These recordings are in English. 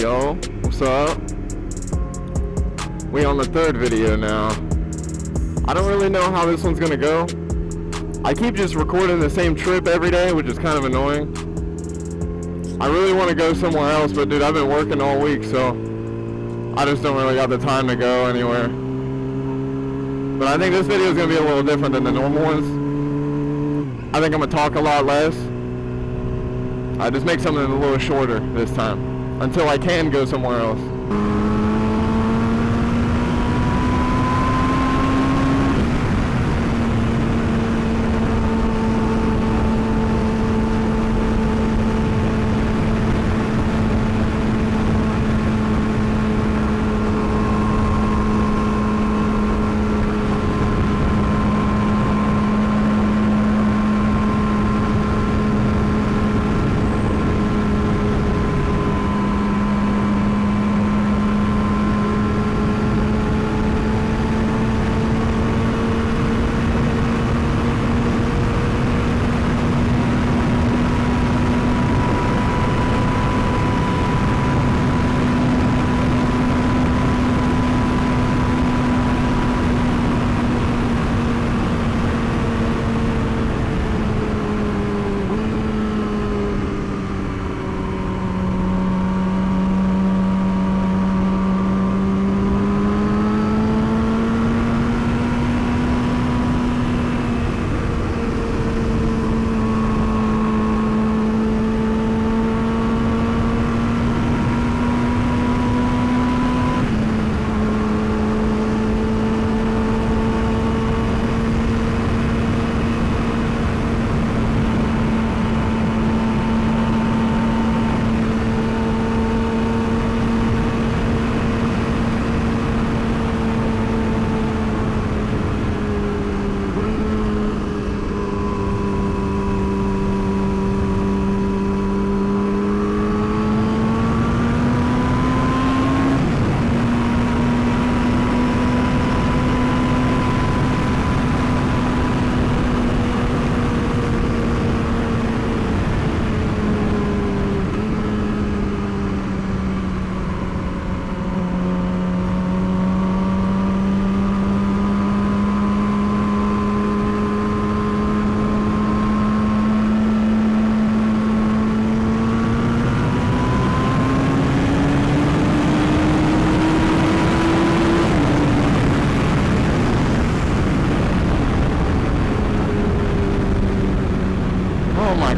Yo, what's up? We on the third video now. I don't really know how this one's gonna go. I keep just recording the same trip every day, which is kind of annoying. I really want to go somewhere else, but dude, I've been working all week, so I just don't really got the time to go anywhere. But I think this video is gonna be a little different than the normal ones. I think I'm gonna talk a lot less. I just make something a little shorter this time, until I can go somewhere else.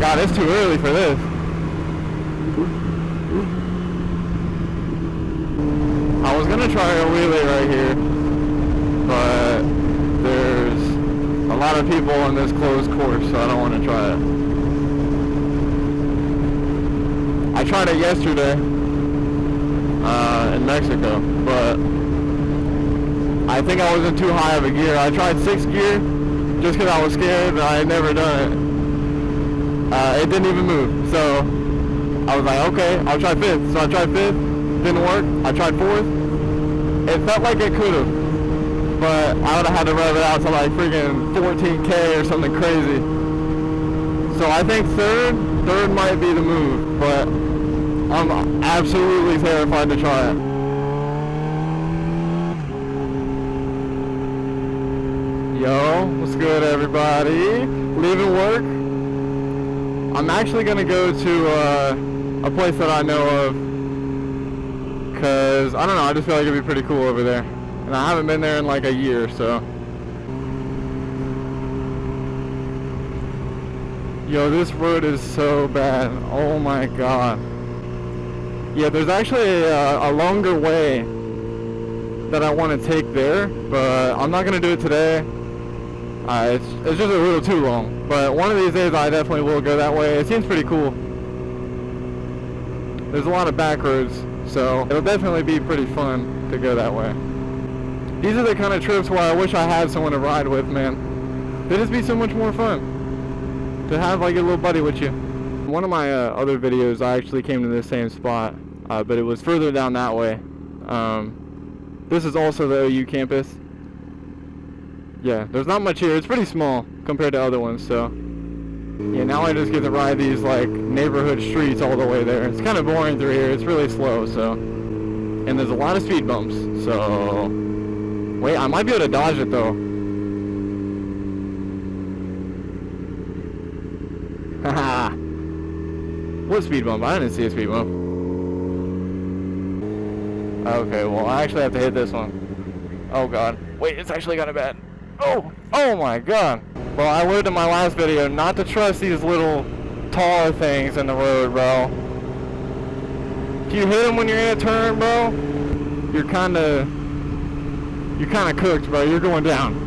God, it's too early for this. I was gonna try a wheelie right here, but there's a lot of people on this closed course, so I don't want to try it. I tried it yesterday in Mexico, but I think I was in too high of a gear. I tried 6th gear just because I was scared, and I had never done it. It didn't even move, so I was like, okay, I'll try 5th. So I tried 5th, didn't work. I tried 4th. It felt like it could have, but I would have had to rev it out to like freaking 14K or something crazy. So I think third might be the move, but I'm absolutely terrified to try it. Yo, what's good, everybody? Leaving work. I'm actually gonna go to a place that I know of, cause I don't know, I just feel like it'd be pretty cool over there, and I haven't been there in like a year, so. Yo, this road is so bad. Oh my god. Yeah, there's actually a longer way that I want to take there, but I'm not gonna do it today. It's just a little too long, but one of these days I definitely will go that way. It seems pretty cool. There's a lot of back roads, so it'll definitely be pretty fun to go that way. These are the kind of trips where I wish I had someone to ride with, man. They'd just be so much more fun to have like a little buddy with you. One of my other videos, I actually came to this same spot, but it was further down that way. This is also the OU campus. Yeah, there's not much here. It's pretty small compared to other ones, so Yeah, now I just get to ride these like neighborhood streets all the way there. It's kind of boring through here. It's really slow, so. And there's a lot of speed bumps, so. Wait, I might be able to dodge it though. Haha. What speed bump? I didn't see a speed bump. Okay, well I actually have to hit this one. Oh god. Wait, it's actually kind of bad. Oh my god. Well, I learned in my last video not to trust these little taller things in the road, bro. If you hit them when you're in a turn, bro, you're kind of cooked, bro. You're going down.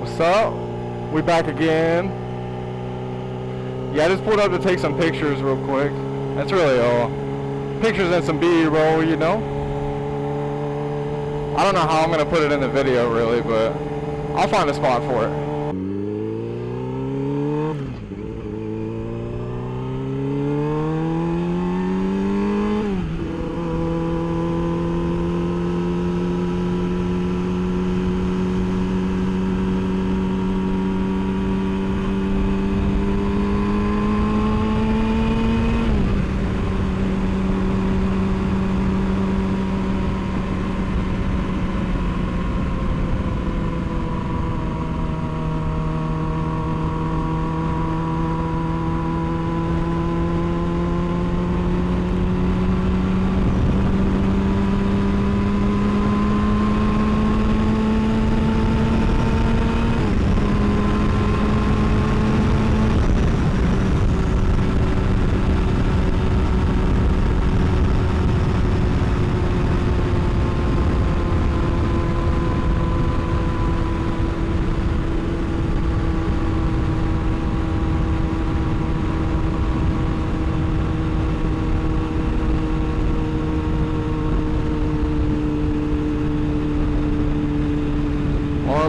What's up? We back again. Yeah, I just pulled up to take some pictures real quick. That's really all. Pictures and some B-roll, you know? I don't know how I'm gonna put it in the video really, but I'll find a spot for it.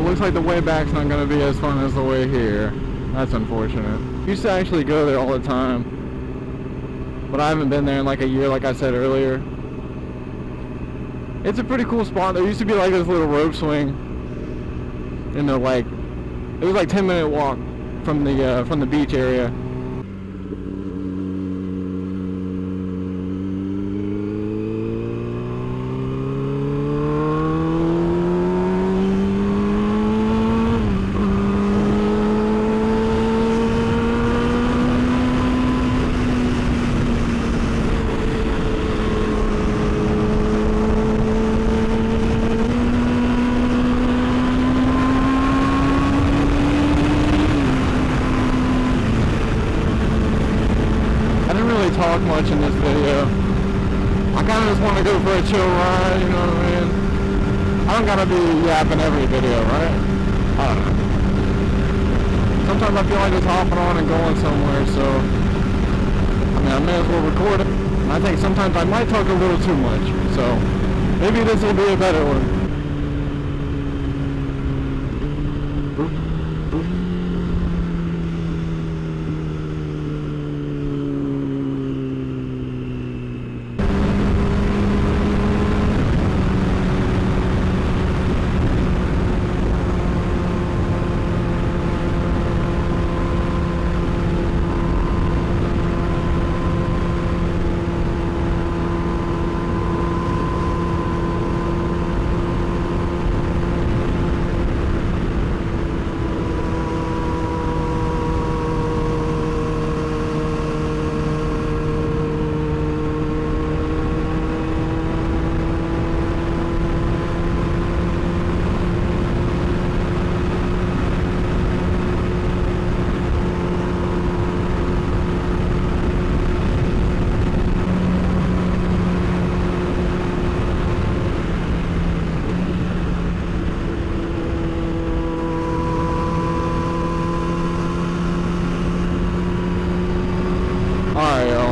looks like the way back's not gonna be as fun as the way here. That's unfortunate. Used to actually go there all the time, but I haven't been there in like a year, like I said earlier. It's a pretty cool spot. There used to be like this little rope swing, and it was like 10-minute walk from the beach area. Talk much in this video. I kind of just want to go for a chill ride, you know what I mean? I don't gotta be yapping every video, right? I don't know. Sometimes I feel like just hopping on and going somewhere, so I mean, I may as well record it. And I think sometimes I might talk a little too much, so maybe this will be a better one.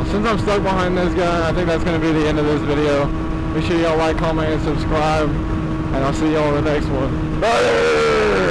Since I'm stuck behind this guy, I think that's going to be the end of this video. Make sure y'all like, comment, and subscribe, and I'll see y'all in the next one. Bye!